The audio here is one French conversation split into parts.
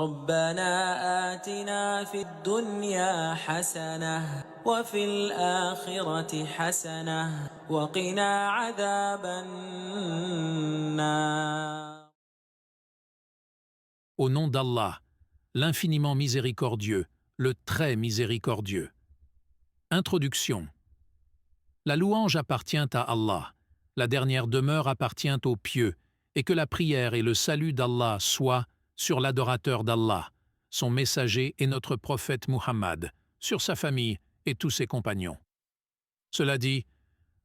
ربنا آتنا في الدنيا حسنة وفي الآخرة حسنة وقنا عذاب النار. Au nom d'Allah, l'infiniment miséricordieux, le très miséricordieux. Introduction. La louange appartient à Allah, la dernière demeure appartient aux pieux, et que la prière et le salut d'Allah soient sur l'adorateur d'Allah, son messager et notre prophète Muhammad, sur sa famille et tous ses compagnons. Cela dit,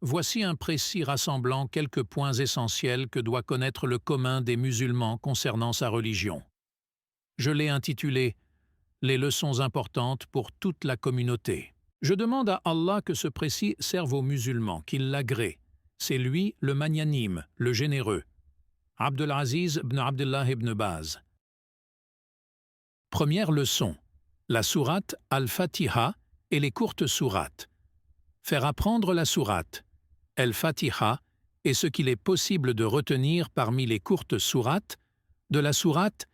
voici un précis rassemblant quelques points essentiels que doit connaître le commun des musulmans concernant sa religion. Je l'ai intitulé « Les leçons importantes pour toute la communauté ». Je demande à Allah que ce précis serve aux musulmans, qu'il l'agrée. C'est lui le magnanime, le généreux. Abdelaziz ibn Abdullah ibn Baz. Première leçon. La sourate Al-Fatiha et les courtes sourates. Faire apprendre la sourate Al-Fatiha est ce qu'il est possible de retenir parmi les courtes sourates, de la sourate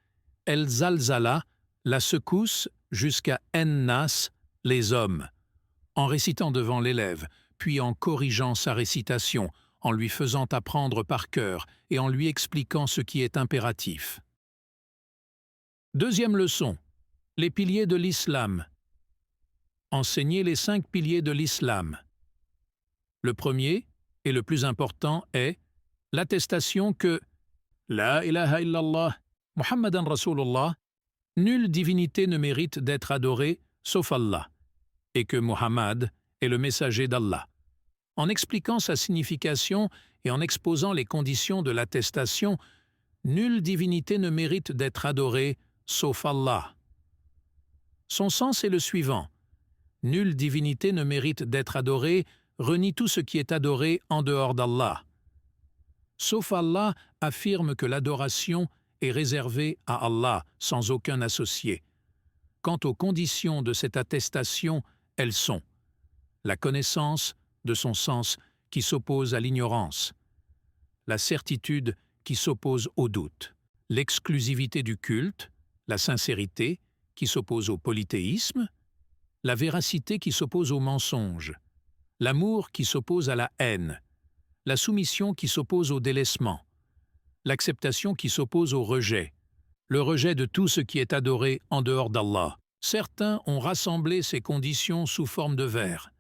El-Zalzala, la secousse, jusqu'à En-Nas, les hommes, en récitant devant l'élève, puis en corrigeant sa récitation, en lui faisant apprendre par cœur et en lui expliquant ce qui est impératif. Deuxième leçon. Les piliers de l'islam. Enseigner les 5 piliers de l'islam. Le premier, et le plus important, est l'attestation que La ilaha illallah, Muhammadan Rasulullah, nulle divinité ne mérite d'être adorée sauf Allah, et que Muhammad est le messager d'Allah. En expliquant sa signification et en exposant les conditions de l'attestation, nulle divinité ne mérite d'être adorée sauf Allah. Son sens est le suivant. Nulle divinité ne mérite d'être adorée, renie tout ce qui est adoré en dehors d'Allah. Sauf Allah affirme que l'adoration est réservée à Allah sans aucun associé. Quant aux conditions de cette attestation, elles sont la connaissance de son sens qui s'oppose à l'ignorance, la certitude qui s'oppose au doute, l'exclusivité du culte, la sincérité qui s'oppose au polythéisme, la véracité qui s'oppose au mensonge, l'amour qui s'oppose à la haine, la soumission qui s'oppose au délaissement, l'acceptation qui s'oppose au rejet, le rejet de tout ce qui est adoré en dehors d'Allah. Certains ont rassemblé ces conditions sous forme de vers.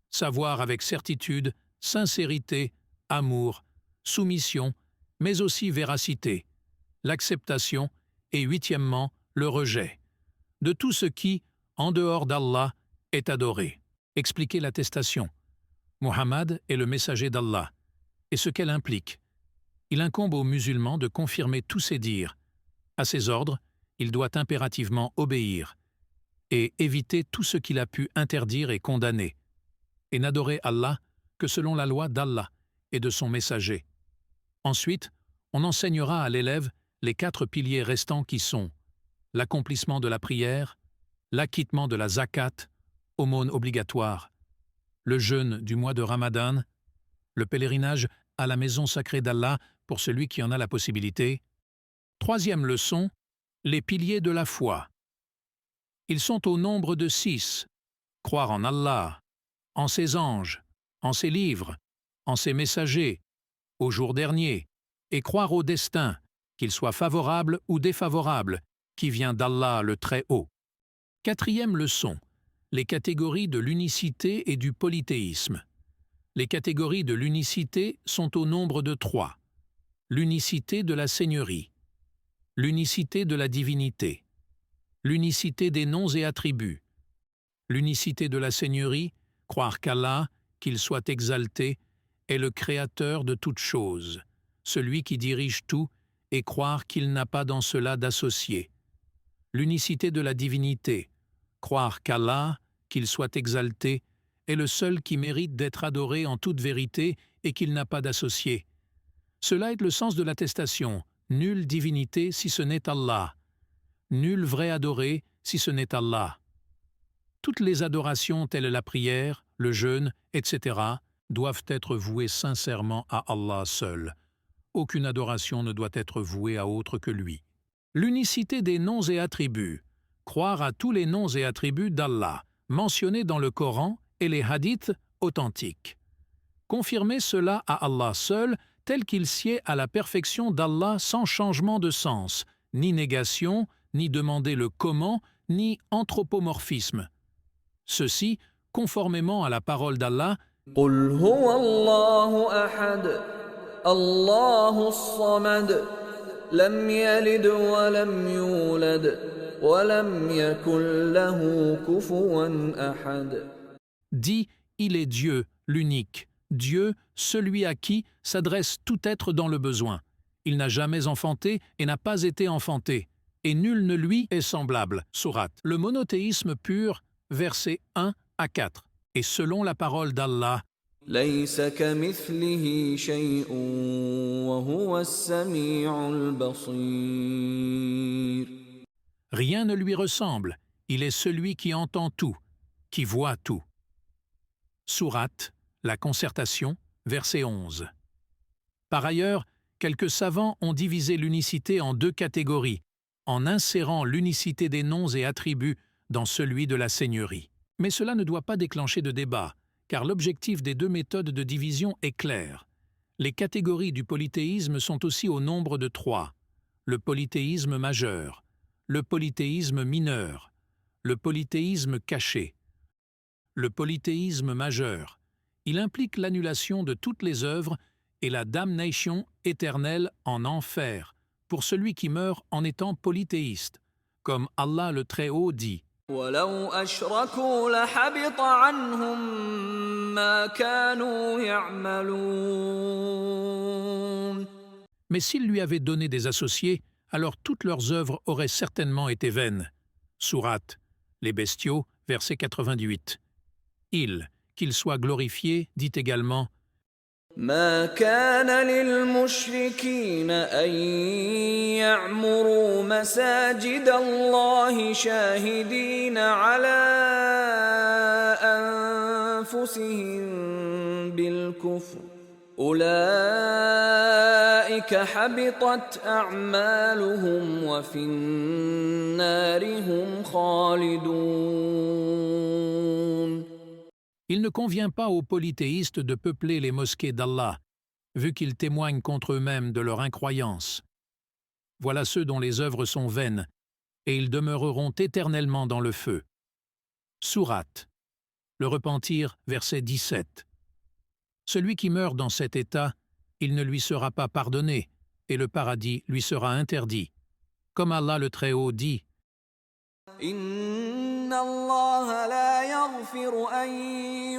Savoir avec certitude, sincérité, amour, soumission, mais aussi véracité, l'acceptation et huitièmement, le rejet de tout ce qui, en dehors d'Allah, est adoré. Expliquer l'attestation. Muhammad est le messager d'Allah, et ce qu'elle implique. Il incombe aux musulmans de confirmer tous ses dires. À ses ordres, il doit impérativement obéir et éviter tout ce qu'il a pu interdire et condamner, et n'adorer Allah que selon la loi d'Allah et de son messager. Ensuite, on enseignera à l'élève les 4 piliers restants qui sont l'accomplissement de la prière, l'acquittement de la zakat, aumône obligatoire, le jeûne du mois de Ramadan, le pèlerinage à la maison sacrée d'Allah pour celui qui en a la possibilité. Troisième leçon, les piliers de la foi. Ils sont au nombre de 6. Croire en Allah, en ses anges, en ses livres, en ses messagers, au jour dernier, et croire au destin, qu'il soit favorable ou défavorable, qui vient d'Allah le Très-Haut. Quatrième leçon, les catégories de l'unicité et du polythéisme. Les catégories de l'unicité sont au nombre de 3. L'unicité de la seigneurie, l'unicité de la divinité, l'unicité des noms et attributs, l'unicité de la seigneurie, croire qu'Allah, qu'il soit exalté, est le créateur de toutes choses, celui qui dirige tout, et croire qu'il n'a pas dans cela d'associé. L'unicité de la divinité, croire qu'Allah, qu'il soit exalté, est le seul qui mérite d'être adoré en toute vérité et qu'il n'a pas d'associé. Cela est le sens de l'attestation, nulle divinité si ce n'est Allah, nul vrai adoré si ce n'est Allah. Toutes les adorations telles la prière, le jeûne, etc., doivent être vouées sincèrement à Allah seul. Aucune adoration ne doit être vouée à autre que lui. L'unicité des noms et attributs. Croire à tous les noms et attributs d'Allah, mentionnés dans le Coran et les hadiths authentiques. Confirmer cela à Allah seul, tel qu'il sied à la perfection d'Allah sans changement de sens, ni négation, ni demander le comment, ni anthropomorphisme. Ceci, conformément à la parole d'Allah, قل هو الله أحد الله الصمد لم يلد ولم يولد ولم يكن له كفوا أحد. dit « Il est Dieu, l'unique, Dieu, celui à qui s'adresse tout être dans le besoin. Il n'a jamais enfanté et n'a pas été enfanté, et nul ne lui est semblable. » Sourate. Le monothéisme pur, versets 1 à 4. Et selon la parole d'Allah, ليس كمثله شيء وهو السميع البصير. rien ne lui ressemble, il est celui qui entend tout, qui voit tout. Sourate, la concertation, verset 11. Par ailleurs, quelques savants ont divisé l'unicité en deux catégories, en insérant l'unicité des noms et attributs dans celui de la seigneurie. Mais cela ne doit pas déclencher de débat, car l'objectif des deux méthodes de division est clair. Les catégories du polythéisme sont aussi au nombre de 3. Le polythéisme majeur, le polythéisme mineur, le polythéisme caché. Le polythéisme majeur, il implique l'annulation de toutes les œuvres et la damnation éternelle en enfer pour celui qui meurt en étant polythéiste, comme Allah le Très-Haut dit. ولو أشركوا لحبط عنهم ما كانوا يعملون. Mais s'ils lui avaient donné des associés, alors toutes leurs œuvres auraient certainement été vaines. Sourate, les bestiaux, verset 88. Il, qu'il soit glorifié, dit également ما كان للمشركين أن يعمروا مساجد الله شاهدين على أنفسهم بالكفر أولئك حبطت أعمالهم وفي النار هم خالدون. Il ne convient pas aux polythéistes de peupler les mosquées d'Allah, vu qu'ils témoignent contre eux-mêmes de leur incroyance. Voilà ceux dont les œuvres sont vaines, et ils demeureront éternellement dans le feu. Sourate, le repentir, verset 17. Celui qui meurt dans cet état, il ne lui sera pas pardonné, et le paradis lui sera interdit. Comme Allah le Très-Haut dit, إن الله لا يغفر أن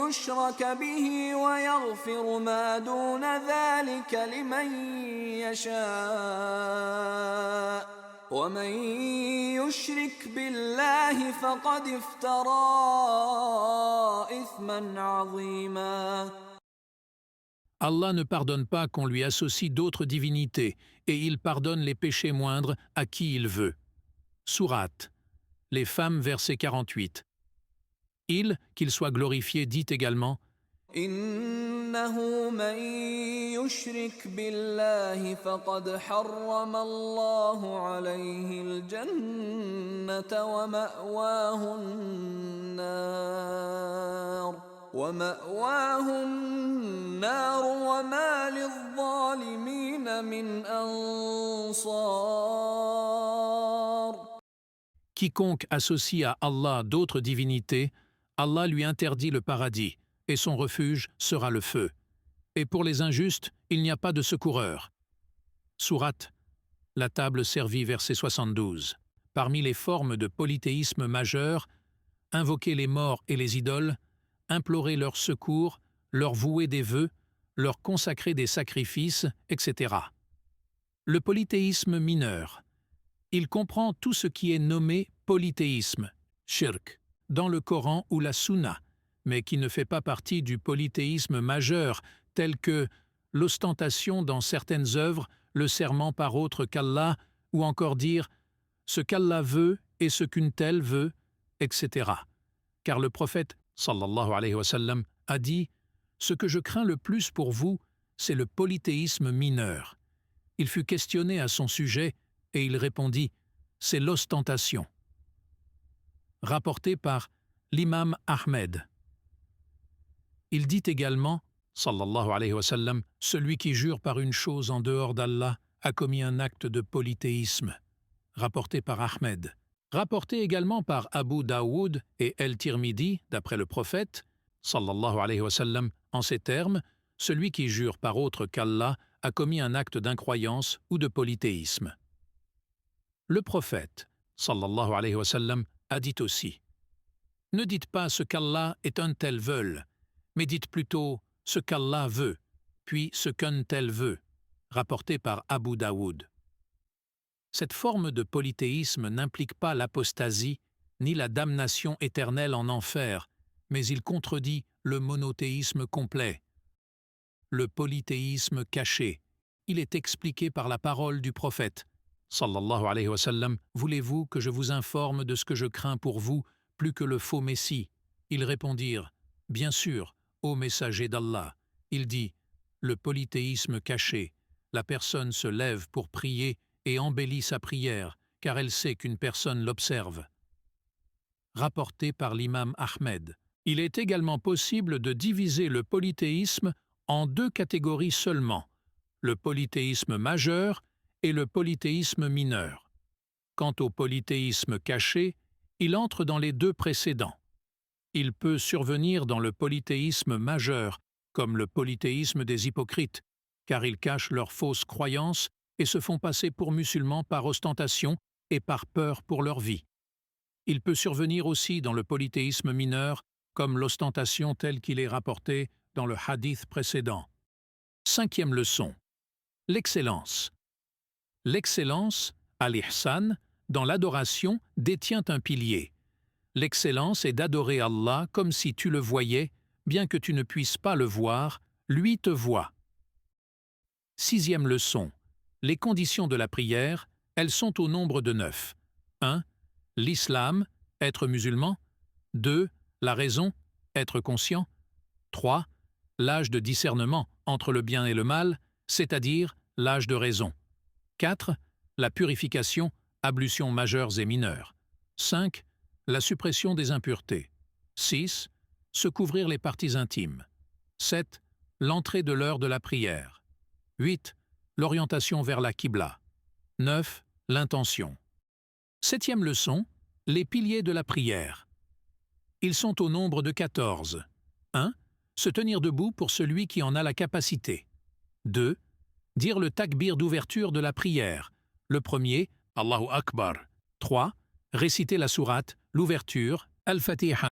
يشرك به ويغفر ما دون ذلك لمن يشاء ومن يشرك بالله فقد افترى إثما عظيما. Allah ne pardonne pas qu'on lui associe d'autres divinités, et il pardonne les péchés moindres à qui il veut. Sourate, les femmes, verset 48. Il, qu'il soit glorifié, dit également إنه من يشرك بالله فقد حرم الله عليه الجنة ومأواه النار وما للظالمين من أنصار. Quiconque associe à Allah d'autres divinités, Allah lui interdit le paradis, et son refuge sera le feu. Et pour les injustes, il n'y a pas de secoureur. Sourate, la table servie, verset 72. Parmi les formes de polythéisme majeur, invoquer les morts et les idoles, implorer leur secours, leur vouer des vœux, leur consacrer des sacrifices, etc. Le polythéisme mineur. Il comprend tout ce qui est nommé polythéisme, shirk, dans le Coran ou la Sunna, mais qui ne fait pas partie du polythéisme majeur, tel que l'ostentation dans certaines œuvres, le serment par autre qu'Allah, ou encore dire ce qu'Allah veut et ce qu'une telle veut, etc. Car le prophète, sallallahu alayhi wa sallam, a dit « Ce que je crains le plus pour vous, c'est le polythéisme mineur. » Il fut questionné à son sujet, et il répondit c'est l'ostentation. Rapporté par l'imam Ahmed. Il dit également, sallallahu alayhi wa sallam, celui qui jure par une chose en dehors d'Allah a commis un acte de polythéisme. Rapporté par Ahmed. Rapporté également par Abu Daoud et El-Tirmidhi, d'après le prophète, sallallahu alayhi wa sallam, en ces termes, celui qui jure par autre qu'Allah a commis un acte d'incroyance ou de polythéisme. Le prophète, sallallahu alayhi wa sallam, a dit aussi « Ne dites pas ce qu'Allah et un tel veulent, mais dites plutôt ce qu'Allah veut, puis ce qu'un tel veut », rapporté par Abu Daoud. Cette forme de polythéisme n'implique pas l'apostasie ni la damnation éternelle en enfer, mais il contredit le monothéisme complet. Le polythéisme caché, il est expliqué par la parole du prophète. Sallallahu alayhi wa sallam, voulez-vous que je vous informe de ce que je crains pour vous plus que le faux Messie? Ils répondirent, bien sûr, ô messager d'Allah. Il dit, le polythéisme caché, la personne se lève pour prier et embellit sa prière, car elle sait qu'une personne l'observe. Rapporté par l'imam Ahmed. Il est également possible de diviser le polythéisme en deux catégories seulement, le polythéisme majeur et le polythéisme mineur. Quant au polythéisme caché, il entre dans les deux précédents. Il peut survenir dans le polythéisme majeur, comme le polythéisme des hypocrites, car ils cachent leurs fausses croyances et se font passer pour musulmans par ostentation et par peur pour leur vie. Il peut survenir aussi dans le polythéisme mineur, comme l'ostentation telle qu'il est rapporté dans le hadith précédent. 5e leçon. L'excellence. L'excellence, al-ihsan, dans l'adoration, détient un pilier. L'excellence est d'adorer Allah comme si tu le voyais, bien que tu ne puisses pas le voir, lui te voit. 6e leçon. Les conditions de la prière, elles sont au nombre de 9. 1. L'islam, être musulman. 2. La raison, être conscient. 3. L'âge de discernement entre le bien et le mal, c'est-à-dire l'âge de raison. 4. La purification, ablutions majeures et mineures. 5. La suppression des impuretés. 6. Se couvrir les parties intimes. 7. L'entrée de l'heure de la prière. 8. L'orientation vers la Qibla. 9. L'intention. 7e leçon. Les piliers de la prière. Ils sont au nombre de 14. 1. Se tenir debout pour celui qui en a la capacité. 2. Dire le takbir d'ouverture de la prière. Le premier, Allahu Akbar. 3. Réciter la sourate, l'ouverture, Al-Fatiha.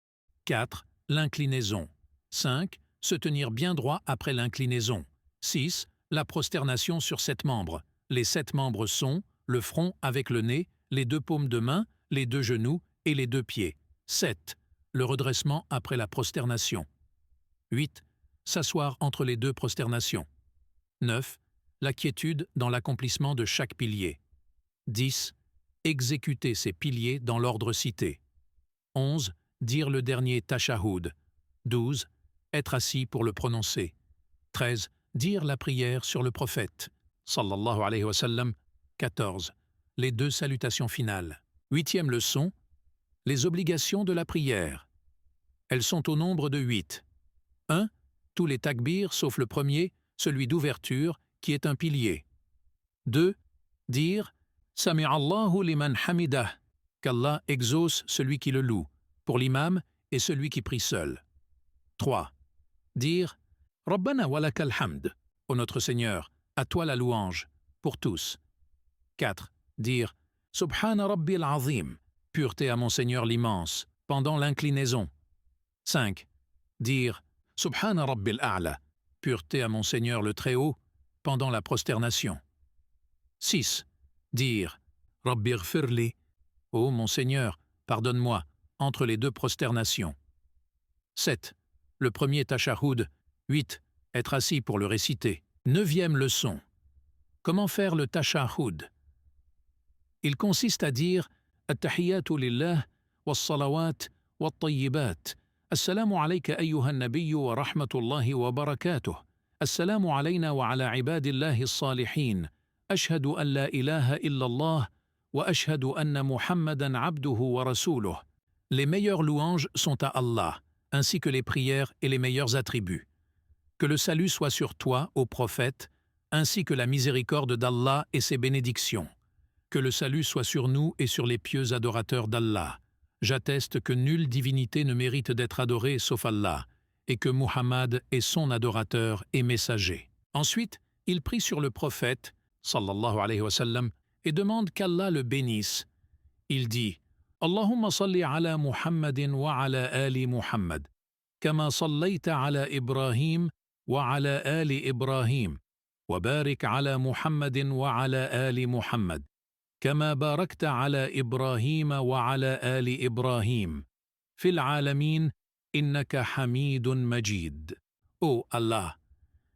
4. L'inclinaison. 5. Se tenir bien droit après l'inclinaison. 6. La prosternation sur 7 membres. Les 7 membres sont le front avec le nez, les 2 paumes de main, les 2 genoux et les 2 pieds. 7. Le redressement après la prosternation. 8. S'asseoir entre les 2 prosternations. 9. La quiétude dans l'accomplissement de chaque pilier. 10. Exécuter ces piliers dans l'ordre cité. 11. Dire le dernier tashahhud. 12. Être assis pour le prononcer. 13. Dire la prière sur le prophète. Sallallahu alayhi wa sallam. 14. Les 2 salutations finales. 8e leçon. Les obligations de la prière. Elles sont au nombre de 8. 1. Tous les takbirs sauf le premier, celui d'ouverture, qui est un pilier. 2. Dire « Sami'allahu liman hamidah » qu'Allah exauce celui qui le loue, pour l'imam et celui qui prie seul. 3. Dire « Rabbana walakal hamd » ô notre Seigneur, à toi la louange, pour tous. 4. Dire « Subhana rabbil azim » pureté à mon Seigneur l'immense, pendant l'inclinaison. 5. Dire « Subhana rabbil a'la » pureté à mon Seigneur le Très-Haut, pendant la prosternation. 6. Dire « Rabbi ighfirli » ô mon Seigneur, pardonne-moi, entre les 2 prosternations. 7. Le premier tashahhud. 8. Être assis pour le réciter. 9e leçon. Comment faire le tashahhud? Il consiste à dire « At-tahiyyatu lillah, was-salawat, wat-tayyibat. Assalamu alayka ayyuhan nabiyyu wa rahmatullahi wa barakatuh. السلام علينا وعلى عباد الله الصالحين أشهد أن لا إله إلا الله وأشهد أن محمدًا عبده ورسوله. Les meilleures louanges sont à Allah, ainsi que les prières et les meilleurs attributs. Que le salut soit sur toi, ô prophète, ainsi que la miséricorde d'Allah et ses bénédictions. Que le salut soit sur nous et sur les pieux adorateurs d'Allah. J'atteste que nulle divinité ne mérite d'être adorée sauf Allah, et que Muhammad est son adorateur et messager. Ensuite, il prie sur le prophète, sallallahu alayhi wa sallam, et demande qu'Allah le bénisse. Il dit « Allahumma salli ala Muhammadin wa ala ali Muhammad, kama sallayta ala Ibrahim wa ala ali Ibrahim, wa barik ala Muhammadin wa ala ali Muhammad, kama barakta ala Ibrahim wa ala ali Ibrahim, fil alamin, innaka hamidun majid. » Ô Allah,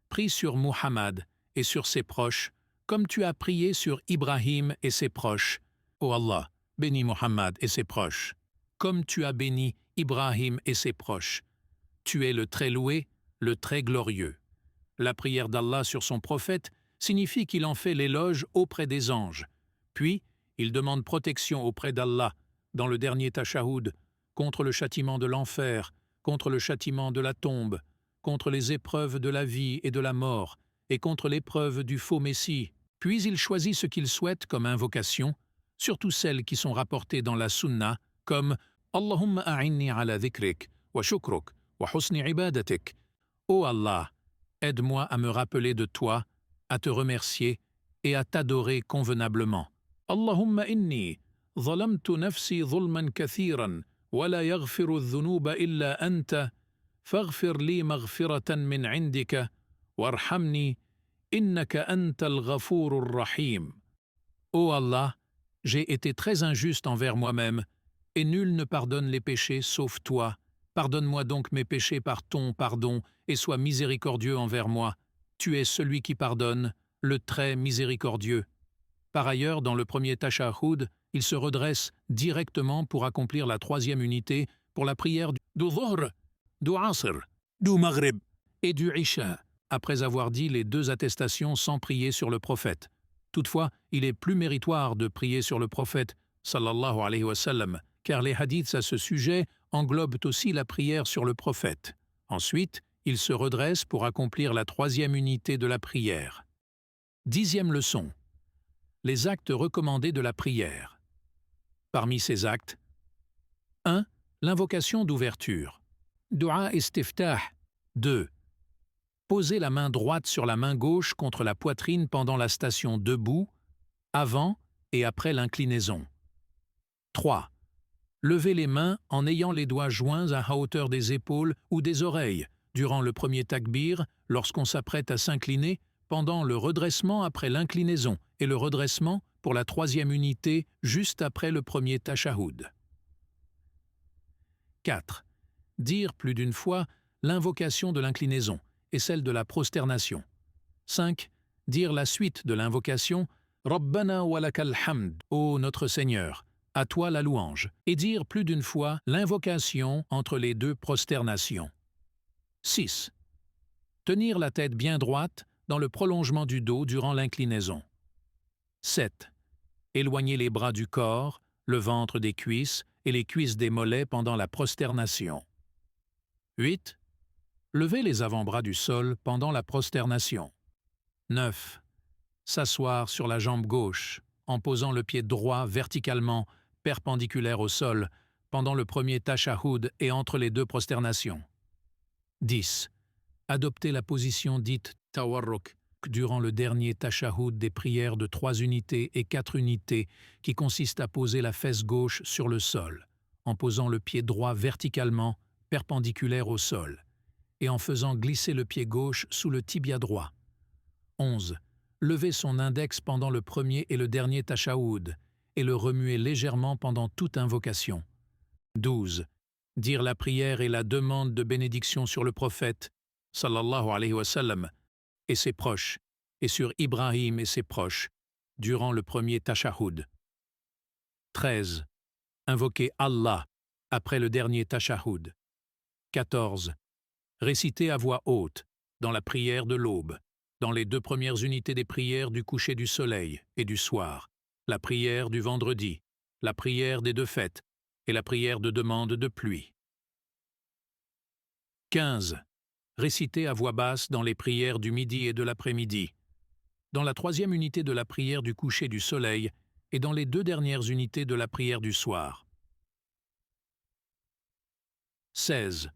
prie sur Muhammad et sur ses proches, comme tu as prié sur Ibrahim et ses proches. Ô Allah, bénis Muhammad et ses proches, comme tu as béni Ibrahim et ses proches. Tu es le très loué, le très glorieux. La prière d'Allah sur son prophète signifie qu'il en fait l'éloge auprès des anges. Puis, il demande protection auprès d'Allah, dans le dernier tashahhud, contre le châtiment de l'enfer, contre le châtiment de la tombe, contre les épreuves de la vie et de la mort, et contre l'épreuve du faux Messie. Puis il choisit ce qu'il souhaite comme invocation, surtout celles qui sont rapportées dans la Sunna, comme « Allahumma a'inni ala dhikrik, wa shukruk, wa husni ibadatik » Ô Allah, aide-moi à me rappeler de toi, à te remercier et à t'adorer convenablement. Allahumma inni zalamtu nafsi zulman kathiran, wa la yaghfiru dhunuba illa anta, faghfir li maghfiratan min indika, warhamni, innaka antal ghafurur rahim. Ô Allah, j'ai été très injuste envers moi-même, et nul ne pardonne les péchés sauf toi. Pardonne-moi donc mes péchés par ton pardon, et sois miséricordieux envers moi. Tu es celui qui pardonne, le très miséricordieux. Par ailleurs, dans le premier tashahhud, il se redresse directement pour accomplir la troisième unité pour la prière du Dhuhr, du Asr, du Maghrib et du Isha, après avoir dit les deux attestations sans prier sur le prophète. Toutefois, il est plus méritoire de prier sur le prophète, sallallahu alayhi wa sallam, car les hadiths à ce sujet englobent aussi la prière sur le prophète. Ensuite, il se redresse pour accomplir la troisième unité de la prière. 10e leçon. Les actes recommandés de la prière. Parmi ces actes, 1. L'invocation d'ouverture. Dua istiftah. 2. Poser la main droite sur la main gauche contre la poitrine pendant la station debout, avant et après l'inclinaison. 3. Lever les mains en ayant les doigts joints à hauteur des épaules ou des oreilles, durant le premier takbir, lorsqu'on s'apprête à s'incliner, pendant le redressement après l'inclinaison et le redressement pour la troisième unité juste après le premier tashahhud. 4. Dire plus d'une fois l'invocation de l'inclinaison et celle de la prosternation. 5. Dire la suite de l'invocation « Rabbana wa lakal hamd » ô notre Seigneur, à toi la louange, et dire plus d'une fois l'invocation entre les deux prosternations. 6. Tenir la tête bien droite dans le prolongement du dos durant l'inclinaison. 7. Éloigner les bras du corps, le ventre des cuisses et les cuisses des mollets pendant la prosternation. 8. Lever les avant-bras du sol pendant la prosternation. 9. S'asseoir sur la jambe gauche en posant le pied droit verticalement perpendiculaire au sol pendant le premier tashahhud et entre les deux prosternations. 10. Adopter la position dite tawarruk durant le dernier tashahhud des prières de 3 unités et 4 unités qui consiste à poser la fesse gauche sur le sol, en posant le pied droit verticalement perpendiculaire au sol et en faisant glisser le pied gauche sous le tibia droit. 11. Lever son index pendant le premier et le dernier tashahhud et le remuer légèrement pendant toute invocation. 12. Dire la prière et la demande de bénédiction sur le prophète, sallallahu alayhi wa sallam, et ses proches, et sur Ibrahim et ses proches, durant le premier tashahhud. 13. Invoquer Allah après le dernier tashahhud. 14. Réciter à voix haute, dans la prière de l'aube, dans les 2 premières unités des prières du coucher du soleil et du soir, la prière du vendredi, la prière des deux fêtes et la prière de demande de pluie. 15. Réciter à voix basse dans les prières du midi et de l'après-midi, dans la troisième unité de la prière du coucher du soleil et dans les deux dernières unités de la prière du soir. 16.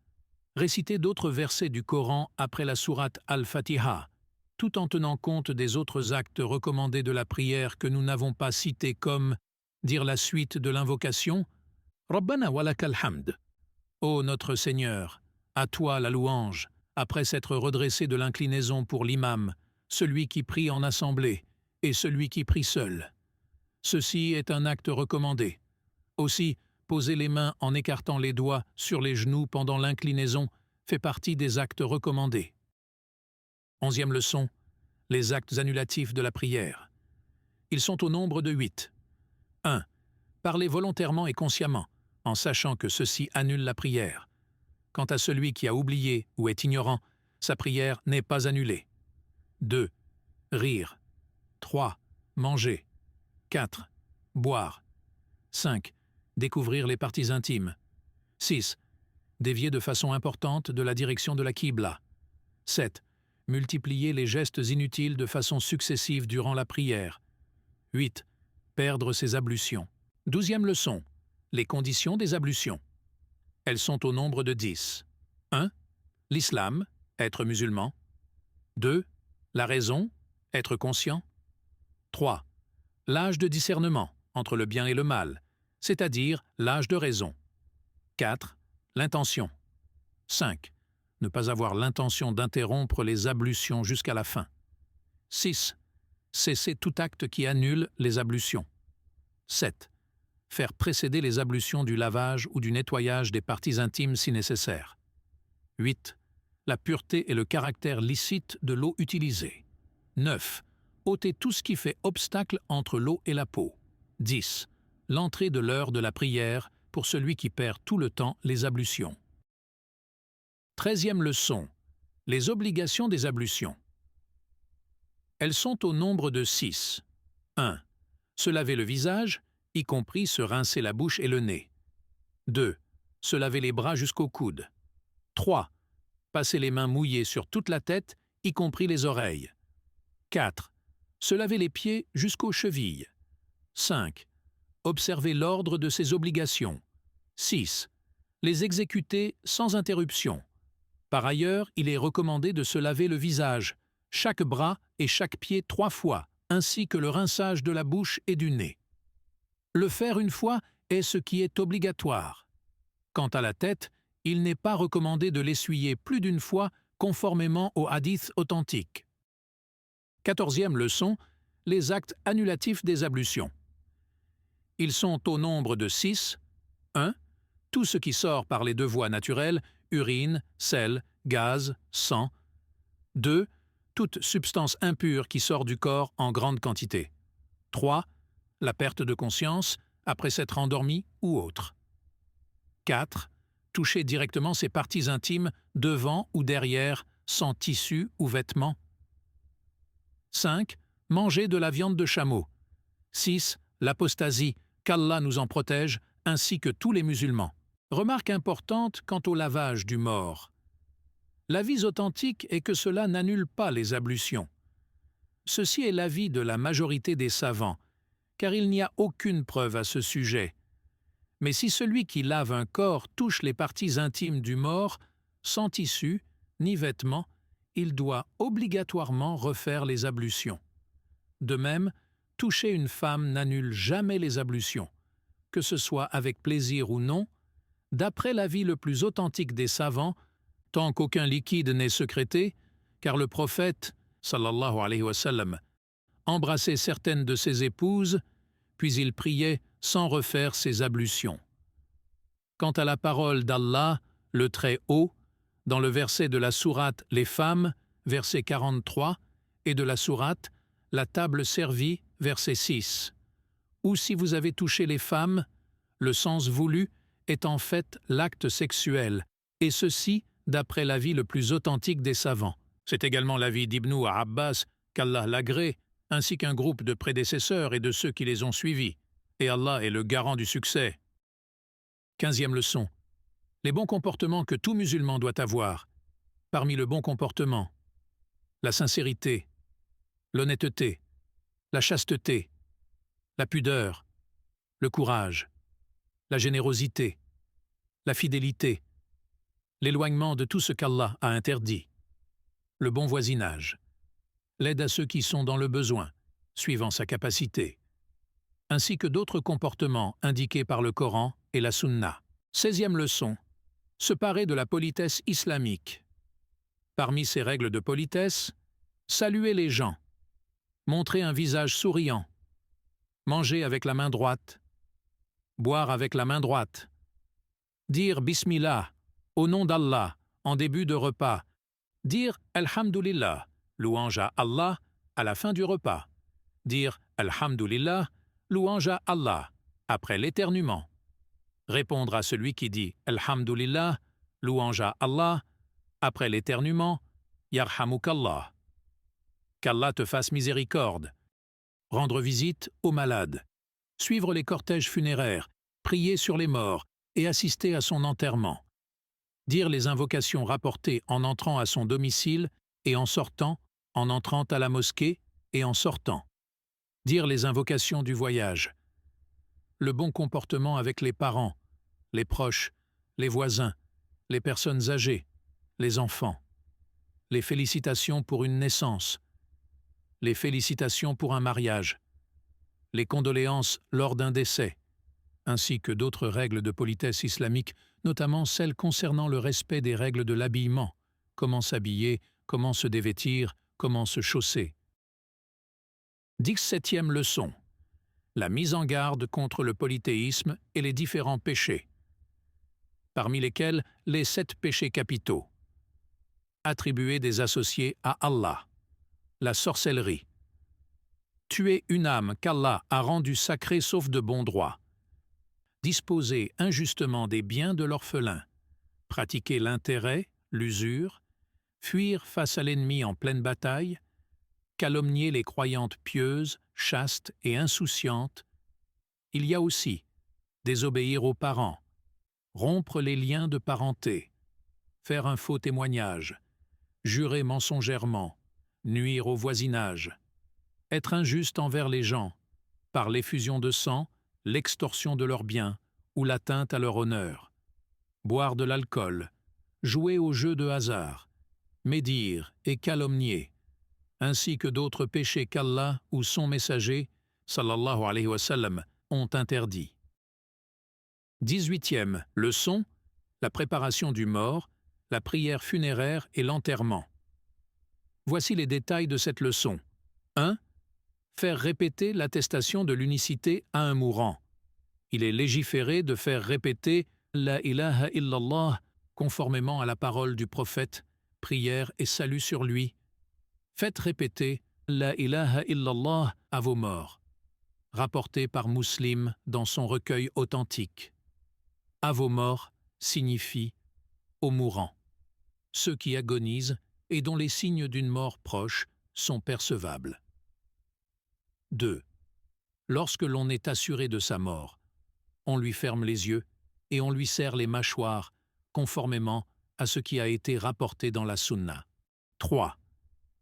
Réciter d'autres versets du Coran après la sourate Al-Fatiha, tout en tenant compte des autres actes recommandés de la prière que nous n'avons pas cités, comme dire la suite de l'invocation « Rabbana walakal hamd » « Ô notre Seigneur, à toi la louange » après s'être redressé de l'inclinaison pour l'imam, celui qui prie en assemblée et celui qui prie seul. Ceci est un acte recommandé. Aussi, poser les mains en écartant les doigts sur les genoux pendant l'inclinaison fait partie des actes recommandés. 11e leçon, les actes annulatifs de la prière. Ils sont au nombre de 8. 1. Parler volontairement et consciemment, en sachant que ceci annule la prière. Quant à celui qui a oublié ou est ignorant, sa prière n'est pas annulée. 2. Rire. 3. Manger. 4. Boire. 5. Découvrir les parties intimes. 6. Dévier de façon importante de la direction de la Qibla. 7. Multiplier les gestes inutiles de façon successive durant la prière. 8. Perdre ses ablutions. 12e leçon. Les conditions des ablutions. Elles sont au nombre de 10. 1. L'islam, être musulman. 2. La raison, être conscient. 3. L'âge de discernement entre le bien et le mal, c'est-à-dire l'âge de raison. 4. L'intention. 5. Ne pas avoir l'intention d'interrompre les ablutions jusqu'à la fin. 6. Cesser tout acte qui annule les ablutions. 7. Faire précéder les ablutions du lavage ou du nettoyage des parties intimes si nécessaire. 8. La pureté et le caractère licite de l'eau utilisée. 9. Ôter tout ce qui fait obstacle entre l'eau et la peau. 10. L'entrée de l'heure de la prière pour celui qui perd tout le temps les ablutions. 13e leçon. Les obligations des ablutions. Elles sont au nombre de 6. 1. Se laver le visage, y compris se rincer la bouche et le nez. 2. Se laver les bras jusqu'au coude. 3. Passer les mains mouillées sur toute la tête, y compris les oreilles. 4. Se laver les pieds jusqu'aux chevilles. 5. Observer l'ordre de ses obligations. 6. Les exécuter sans interruption. Par ailleurs, il est recommandé de se laver le visage, chaque bras et chaque pied 3 fois, ainsi que le rinçage de la bouche et du nez. Le faire une fois est ce qui est obligatoire. Quant à la tête, il n'est pas recommandé de l'essuyer plus d'une fois conformément aux hadiths authentiques. 14e leçon, les actes annulatifs des ablutions. Ils sont au nombre de 6. 1. Tout ce qui sort par les deux voies naturelles, urine, sel, gaz, sang. 2. Toute substance impure qui sort du corps en grande quantité. 3. La perte de conscience, après s'être endormi ou autre. 4. Toucher directement ses parties intimes devant ou derrière, sans tissu ou vêtements. 5. Manger de la viande de chameau. 6. L'apostasie, qu'Allah nous en protège, ainsi que tous les musulmans. Remarque importante quant au lavage du mort. L'avis authentique est que cela n'annule pas les ablutions. Ceci est l'avis de la majorité des savants, car il n'y a aucune preuve à ce sujet. Mais si celui qui lave un corps touche les parties intimes du mort, sans tissu, ni vêtements, il doit obligatoirement refaire les ablutions. De même, toucher une femme n'annule jamais les ablutions, que ce soit avec plaisir ou non, d'après l'avis le plus authentique des savants, tant qu'aucun liquide n'est sécrété, car le prophète, sallallahu alayhi wa sallam, embrassait certaines de ses épouses, puis il priait sans refaire ses ablutions. Quant à la parole d'Allah, le Très-Haut, dans le verset de la sourate « Les femmes », verset 43, et de la sourate « La table servie », verset 6. Ou si vous avez touché les femmes, le sens voulu est en fait l'acte sexuel, et ceci d'après l'avis le plus authentique des savants. C'est également l'avis d'Ibn Abbas, qu'Allah l'agrée, ainsi qu'un groupe de prédécesseurs et de ceux qui les ont suivis, et Allah est le garant du succès. 15e leçon. Les bons comportements que tout musulman doit avoir. Parmi le bon comportement, la sincérité, l'honnêteté, la chasteté, la pudeur, le courage, la générosité, la fidélité, l'éloignement de tout ce qu'Allah a interdit, le bon voisinage, l'aide à ceux qui sont dans le besoin, suivant sa capacité, ainsi que d'autres comportements indiqués par le Coran et la Sunna. 16e leçon. Se parer de la politesse islamique. Parmi ces règles de politesse, saluer les gens, montrer un visage souriant, manger avec la main droite, boire avec la main droite, dire Bismillah, au nom d'Allah, en début de repas, dire Alhamdulillah, louange à Allah, à la fin du repas, dire Alhamdulillah, louange à Allah, après l'éternuement, répondre à celui qui dit Alhamdulillah, louange à Allah, après l'éternuement, Yarhamukallah. Qu'Allah te fasse miséricorde. Rendre visite aux malades. Suivre les cortèges funéraires, prier sur les morts et assister à son enterrement. Dire les invocations rapportées en entrant à son domicile et en sortant, en entrant à la mosquée et en sortant. Dire les invocations du voyage. Le bon comportement avec les parents, les proches, les voisins, les personnes âgées, les enfants. Les félicitations pour une naissance. Les félicitations pour un mariage. Les condoléances lors d'un décès, ainsi que d'autres règles de politesse islamique, notamment celles concernant le respect des règles de l'habillement, comment s'habiller, comment se dévêtir, comment se chausser. 17e leçon. La mise en garde contre le polythéisme et les différents péchés, parmi lesquels les 7 péchés capitaux. Attribuer des associés à Allah, la sorcellerie, tuer une âme qu'Allah a rendue sacrée sauf de bon droit, disposer injustement des biens de l'orphelin, pratiquer l'intérêt, l'usure, fuir face à l'ennemi en pleine bataille, calomnier les croyantes pieuses, chastes et insouciantes. Il y a aussi désobéir aux parents, rompre les liens de parenté, faire un faux témoignage, jurer mensongèrement, nuire au voisinage, être injuste envers les gens, par l'effusion de sang, l'extorsion de leurs biens ou l'atteinte à leur honneur, boire de l'alcool, jouer aux jeux de hasard, médire et calomnier, ainsi que d'autres péchés qu'Allah ou son messager, sallallahu alayhi wa sallam, ont interdits. 18e leçon, la préparation du mort, la prière funéraire et l'enterrement. Voici les détails de cette leçon. 1. Faire répéter l'attestation de l'unicité à un mourant. Il est légiféré de faire répéter La ilaha illallah conformément à la parole du prophète, prière et salut sur lui. Faites répéter La ilaha illallah à vos morts. Rapporté par Muslim dans son recueil authentique. À vos morts signifie aux mourants, ceux qui agonisent et dont les signes d'une mort proche sont percevables. 2. Lorsque l'on est assuré de sa mort, on lui ferme les yeux et on lui serre les mâchoires, conformément à ce qui a été rapporté dans la Sunna. 3.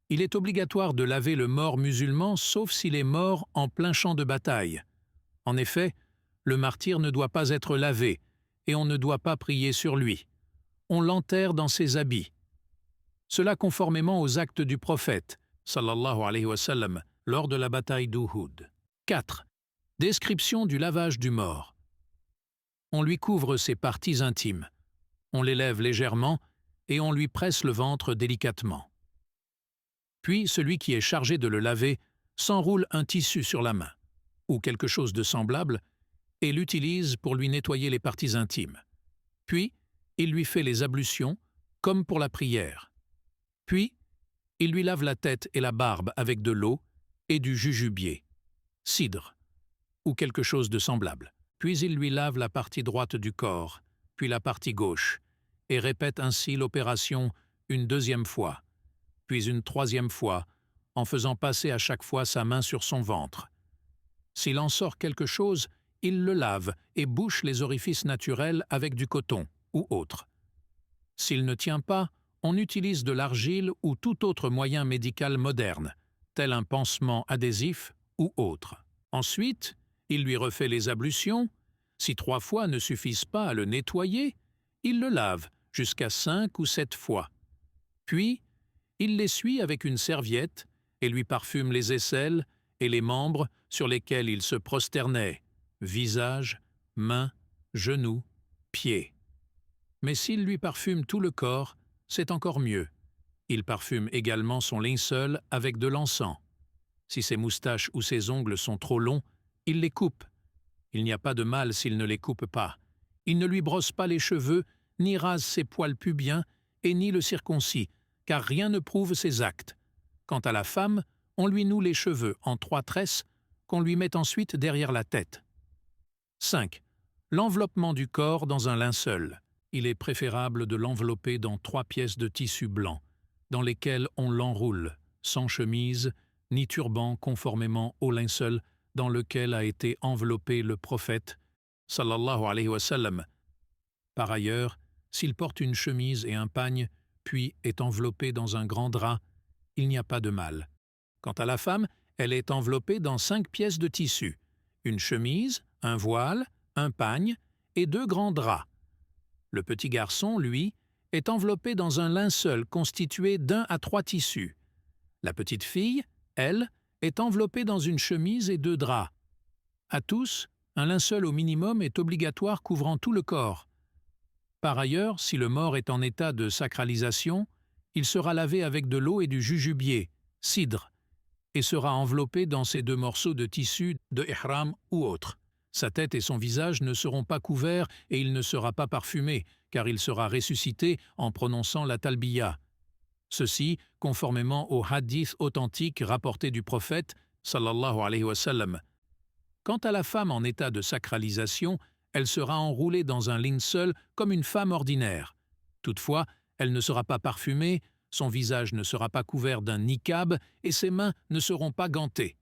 Il est obligatoire de laver le mort musulman sauf s'il est mort en plein champ de bataille. En effet, le martyr ne doit pas être lavé et on ne doit pas prier sur lui. On l'enterre dans ses habits. Cela conformément aux actes du prophète, sallallahu alayhi wa sallam, lors de la bataille d'Uhud. 4. Description du lavage du mort. On lui couvre ses parties intimes. On l'élève légèrement et on lui presse le ventre délicatement. Puis celui qui est chargé de le laver s'enroule un tissu sur la main, ou quelque chose de semblable, et l'utilise pour lui nettoyer les parties intimes. Puis, il lui fait les ablutions, comme pour la prière. Puis, il lui lave la tête et la barbe avec de l'eau et du jujubier, cidre, ou quelque chose de semblable. Puis il lui lave la partie droite du corps, puis la partie gauche, et répète ainsi l'opération une 2e fois, puis une 3e fois, en faisant passer à chaque fois sa main sur son ventre. S'il en sort quelque chose, il le lave et bouche les orifices naturels avec du coton ou autre. S'il ne tient pas, on utilise de l'argile ou tout autre moyen médical moderne, tel un pansement adhésif ou autre. Ensuite, il lui refait les ablutions. Si 3 fois ne suffisent pas à le nettoyer, il le lave jusqu'à 5 ou 7 fois. Puis, il l'essuie avec une serviette et lui parfume les aisselles et les membres sur lesquels il se prosternait, visage, mains, genoux, pieds. Mais s'il lui parfume tout le corps, c'est encore mieux. Il parfume également son linceul avec de l'encens. Si ses moustaches ou ses ongles sont trop longs, il les coupe. Il n'y a pas de mal s'il ne les coupe pas. Il ne lui brosse pas les cheveux, ni rase ses poils pubiens, et ni le circoncis, car rien ne prouve ses actes. Quant à la femme, on lui noue les cheveux en 3 tresses qu'on lui met ensuite derrière la tête. 5. L'enveloppement du corps dans un linceul. Il est préférable de l'envelopper dans 3 pièces de tissu blanc, dans lesquelles on l'enroule, sans chemise, ni turban conformément au linceul dans lequel a été enveloppé le prophète, sallallahu alayhi wa sallam. Par ailleurs, s'il porte une chemise et un pagne, puis est enveloppé dans un grand drap, il n'y a pas de mal. Quant à la femme, elle est enveloppée dans 5 pièces de tissu, une chemise, un voile, un pagne et 2 grands draps. Le petit garçon, lui, est enveloppé dans un linceul constitué d'1 à 3 tissus. La petite fille, elle, est enveloppée dans une chemise et 2 draps. À tous, un linceul au minimum est obligatoire couvrant tout le corps. Par ailleurs, si le mort est en état de sacralisation, il sera lavé avec de l'eau et du jujubier, cidre, et sera enveloppé dans ces 2 morceaux de tissu de ihram ou autre. Sa tête et son visage ne seront pas couverts et il ne sera pas parfumé, car il sera ressuscité en prononçant la talbiya. Ceci conformément au hadith authentique rapporté du prophète, sallallahu alayhi wa sallam. Quant à la femme en état de sacralisation, elle sera enroulée dans un linceul comme une femme ordinaire. Toutefois, elle ne sera pas parfumée, son visage ne sera pas couvert d'un niqab et ses mains ne seront pas gantées.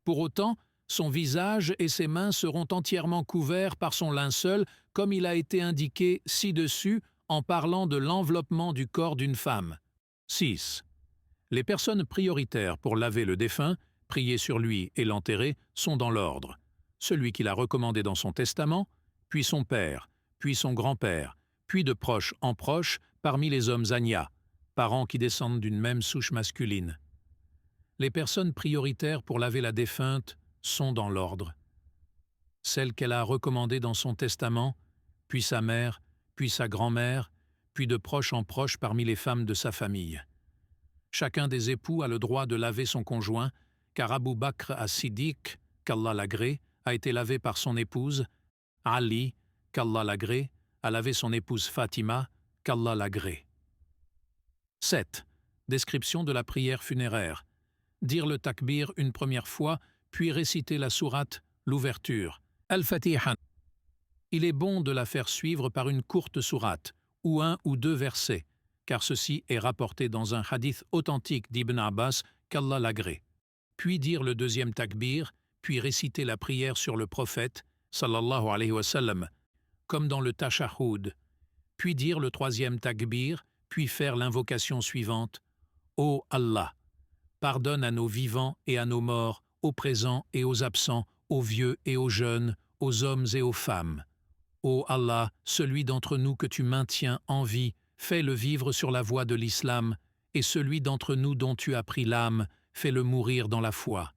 Pour autant, son visage et ses mains seront entièrement couverts par son linceul, comme il a été indiqué ci-dessus en parlant de l'enveloppement du corps d'une femme. 6. Les personnes prioritaires pour laver le défunt, prier sur lui et l'enterrer sont dans l'ordre. Celui qui l'a recommandé dans son testament, puis son père, puis son grand-père, puis de proche en proche parmi les hommes Anya, parents qui descendent d'une même souche masculine. Les personnes prioritaires pour laver la défunte sont dans l'ordre. Celle qu'elle a recommandée dans son testament, puis sa mère, puis sa grand-mère, puis de proche en proche parmi les femmes de sa famille. Chacun des époux a le droit de laver son conjoint, car Abu Bakr as-Siddiq, qu'Allah l'agrée, a été lavé par son épouse, Ali, qu'Allah l'agrée, a lavé son épouse Fatima, qu'Allah l'agrée. 7. Description de la prière funéraire. Dire le takbir une première fois, puis réciter la sourate, l'ouverture, Al-Fatiha. Il est bon de la faire suivre par une courte sourate, ou 1 ou 2 versets, car ceci est rapporté dans un hadith authentique d'Ibn Abbas, qu'Allah l'agrée. Puis dire le 2e takbir, puis réciter la prière sur le prophète, sallallahu alayhi wa sallam, comme dans le tashahhud. Puis dire le 3e takbir, puis faire l'invocation suivante, Ô Allah, pardonne à nos vivants et à nos morts, aux présents et aux absents, aux vieux et aux jeunes, aux hommes et aux femmes. Ô Allah, celui d'entre nous que tu maintiens en vie, fais-le vivre sur la voie de l'islam, et celui d'entre nous dont tu as pris l'âme, fais-le mourir dans la foi.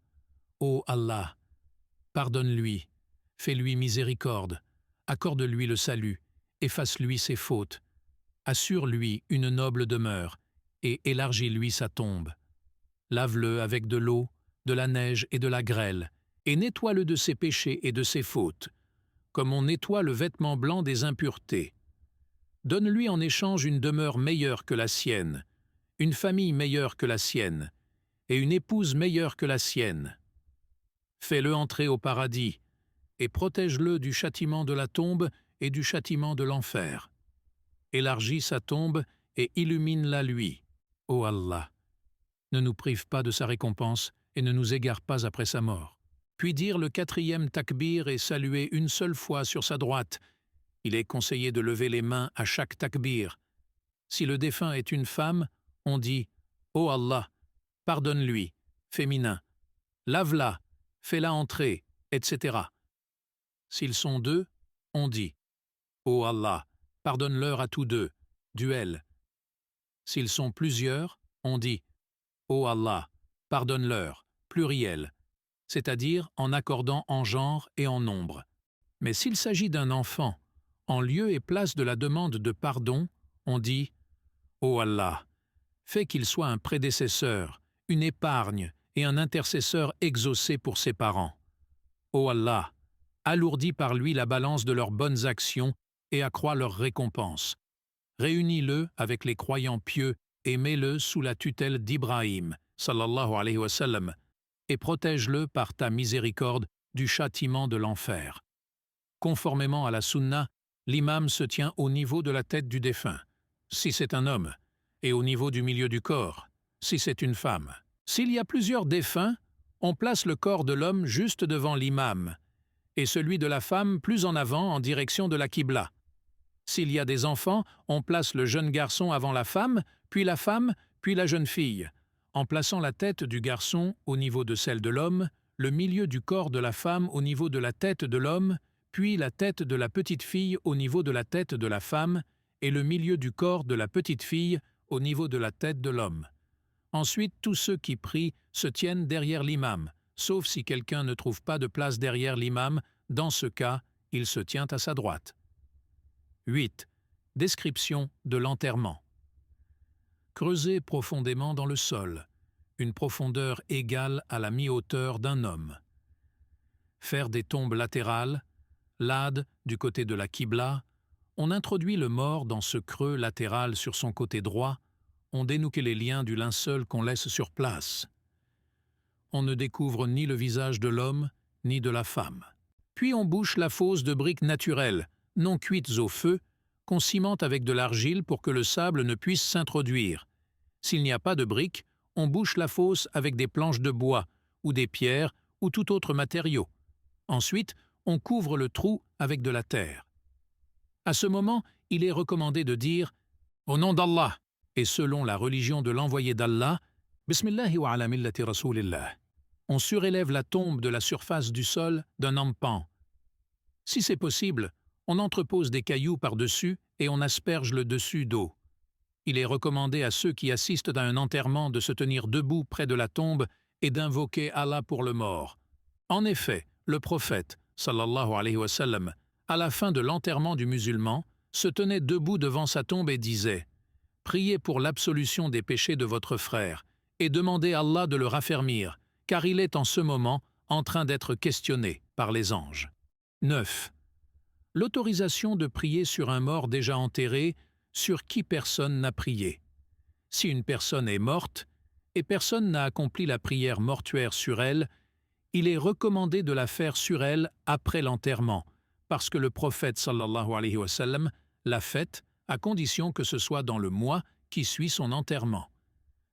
Ô Allah, pardonne-lui, fais-lui miséricorde, accorde-lui le salut, efface-lui ses fautes, assure-lui une noble demeure, et élargis-lui sa tombe. Lave-le avec de l'eau, de la neige et de la grêle, et nettoie-le de ses péchés et de ses fautes, comme on nettoie le vêtement blanc des impuretés. Donne-lui en échange une demeure meilleure que la sienne, une famille meilleure que la sienne, et une épouse meilleure que la sienne. Fais-le entrer au paradis, et protège-le du châtiment de la tombe et du châtiment de l'enfer. Élargis sa tombe et illumine-la lui, ô Allah. ne nous prive pas de sa récompense et ne nous égare pas après sa mort. Puis dire le 4e takbir et saluer une seule fois sur sa droite. Il est conseillé de lever les mains à chaque takbir. Si le défunt est une femme, on dit « Ô Allah, pardonne-lui », féminin, « Lave-la, fais-la entrer », etc. S'ils sont deux, on dit « Ô Allah, pardonne-leur à tous deux », duel. S'ils sont plusieurs, on dit « Ô Allah, pardonne-leur », pluriel, c'est-à-dire en accordant en genre et en nombre. Mais s'il s'agit d'un enfant, en lieu et place de la demande de pardon, on dit « Ô Allah, fais qu'il soit un prédécesseur, une épargne et un intercesseur exaucé pour ses parents. Ô Allah, alourdis par lui la balance de leurs bonnes actions et accrois leur récompense. Réunis-le avec les croyants pieux et mets-le sous la tutelle d'Ibrahim, sallallahu alayhi wa sallam, et protège-le par ta miséricorde du châtiment de l'enfer. » Conformément à la sunna, l'imam se tient au niveau de la tête du défunt, si c'est un homme, et au niveau du milieu du corps, si c'est une femme. S'il y a plusieurs défunts, on place le corps de l'homme juste devant l'imam, et celui de la femme plus en avant en direction de la Qibla. S'il y a des enfants, on place le jeune garçon avant la femme, puis la jeune fille, en plaçant la tête du garçon au niveau de celle de l'homme, le milieu du corps de la femme au niveau de la tête de l'homme, puis la tête de la petite fille au niveau de la tête de la femme, et le milieu du corps de la petite fille au niveau de la tête de l'homme. Ensuite, tous ceux qui prient se tiennent derrière l'imam, sauf si quelqu'un ne trouve pas de place derrière l'imam, dans ce cas, il se tient à sa droite. 8. Description de l'enterrement. Creuser profondément dans le sol, une profondeur égale à la mi-hauteur d'un homme. Faire des tombes latérales, l'ad du côté de la Qibla, on introduit le mort dans ce creux latéral sur son côté droit, on dénouque les liens du linceul qu'on laisse sur place. On ne découvre ni le visage de l'homme, ni de la femme. Puis on bouche la fosse de briques naturelles, non cuites au feu, qu'on cimente avec de l'argile pour que le sable ne puisse s'introduire. S'il n'y a pas de briques, on bouche la fosse avec des planches de bois, ou des pierres, ou tout autre matériau. Ensuite, on couvre le trou avec de la terre. À ce moment, il est recommandé de dire « Au nom d'Allah » et selon la religion de l'envoyé d'Allah, « Bismillahi wa ala millati rasulillah ». On surélève la tombe de la surface du sol d'un empan. Si c'est possible, on entrepose des cailloux par-dessus et on asperge le dessus d'eau. Il est recommandé à ceux qui assistent à un enterrement de se tenir debout près de la tombe et d'invoquer Allah pour le mort. En effet, le prophète, sallallahu alayhi wa sallam, à la fin de l'enterrement du musulman, se tenait debout devant sa tombe et disait « Priez pour l'absolution des péchés de votre frère et demandez à Allah de le raffermir, car il est en ce moment en train d'être questionné par les anges. » 9. L'autorisation de prier sur un mort déjà enterré sur qui personne n'a prié. Si une personne est morte et personne n'a accompli la prière mortuaire sur elle, il est recommandé de la faire sur elle après l'enterrement, parce que le prophète sallallahu alayhi wa sallam l'a faite à condition que ce soit dans le mois qui suit son enterrement.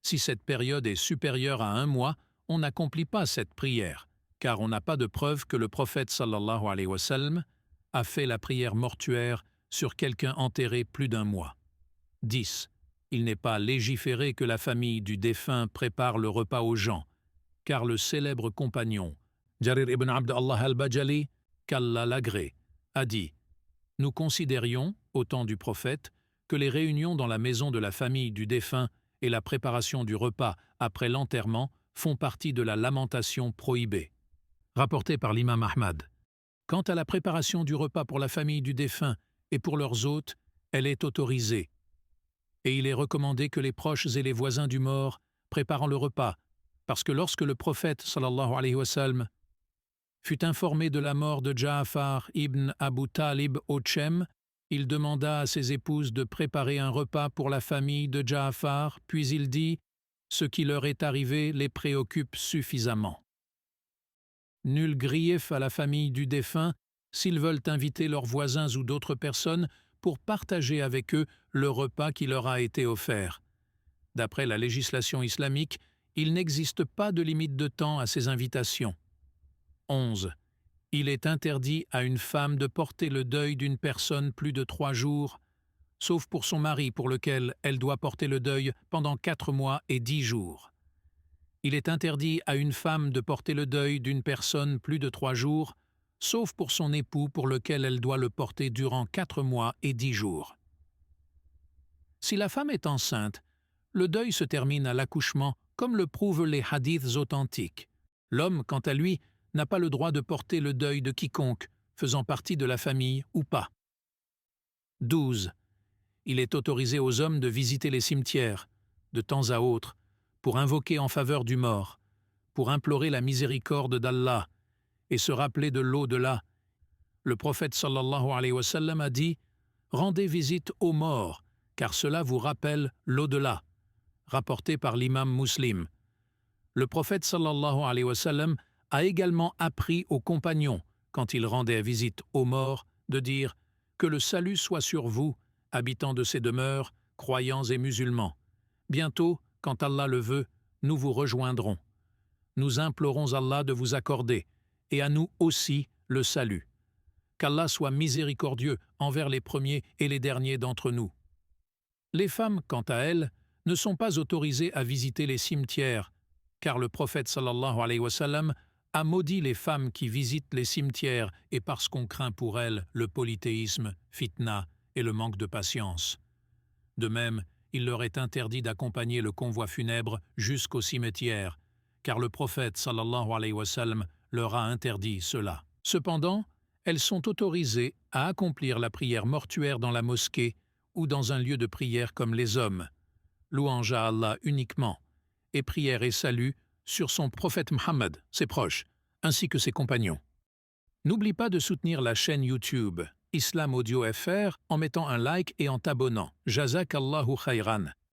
Si cette période est supérieure à un mois, on n'accomplit pas cette prière, car on n'a pas de preuve que le prophète sallallahu alayhi wa sallam a fait la prière mortuaire sur quelqu'un enterré plus d'un mois. 10. Il n'est pas légiféré que la famille du défunt prépare le repas aux gens, car le célèbre compagnon, Jarir ibn Abd Allah al-Bajali, qu'Allah l'agrée, a dit « Nous considérions, au temps du prophète, que les réunions dans la maison de la famille du défunt et la préparation du repas après l'enterrement font partie de la lamentation prohibée. » Rapporté par l'imam Ahmad. Quant à la préparation du repas pour la famille du défunt et pour leurs hôtes, elle est autorisée. Et il est recommandé que les proches et les voisins du mort préparant le repas, parce que lorsque le prophète sallallahu alayhi wa sallam fut informé de la mort de Ja'far ibn Abu Talib au Tchem, il demanda à ses épouses de préparer un repas pour la famille de Ja'far, puis il dit « Ce qui leur est arrivé les préoccupe suffisamment. » Nul grief à la famille du défunt s'ils veulent inviter leurs voisins ou d'autres personnes pour partager avec eux le repas qui leur a été offert. D'après la législation islamique, Il n'existe pas de limite de temps à ces invitations. 11. Il est interdit à une femme de porter le deuil d'une personne plus de 3 jours, sauf pour son mari pour lequel elle doit porter le deuil pendant 4 mois et 10 jours. Il est interdit à une femme de porter le deuil d'une personne plus de 3 jours, sauf pour son époux pour lequel elle doit le porter durant 4 mois et 10 jours. Si la femme est enceinte, le deuil se termine à l'accouchement, comme le prouvent les hadiths authentiques. L'homme, quant à lui, n'a pas le droit de porter le deuil de quiconque, faisant partie de la famille ou pas. 12. Il est autorisé aux hommes de visiter les cimetières, de temps à autre, pour invoquer en faveur du mort, pour implorer la miséricorde d'Allah et se rappeler de l'au-delà. Le prophète sallallahu alayhi wa sallam a dit « Rendez visite aux morts, car cela vous rappelle l'au-delà », rapporté par l'imam Muslim. Le prophète sallallahu alayhi wa sallam a également appris aux compagnons, quand ils rendaient visite aux morts, de dire « Que le salut soit sur vous, habitants de ces demeures, croyants et musulmans. Bientôt, quand Allah le veut, nous vous rejoindrons. Nous implorons Allah de vous accorder, et à nous aussi, le salut. Qu'Allah soit miséricordieux envers les premiers et les derniers d'entre nous. » Les femmes, quant à elles, ne sont pas autorisées à visiter les cimetières, car le prophète sallallahu alayhi wa sallam a maudit les femmes qui visitent les cimetières et parce qu'on craint pour elles le polythéisme, fitna et le manque de patience. De même, il leur est interdit d'accompagner le convoi funèbre jusqu'au cimetière, car le prophète sallallahu alayhi wa sallam leur a interdit cela. Cependant, elles sont autorisées à accomplir la prière mortuaire dans la mosquée ou dans un lieu de prière comme les hommes, louange à Allah uniquement, et prière et salut sur son prophète Muhammad, ses proches, ainsi que ses compagnons. N'oublie pas de soutenir la chaîne YouTube Islam Audio FR en mettant un like et en t'abonnant. Jazakallahu khayran.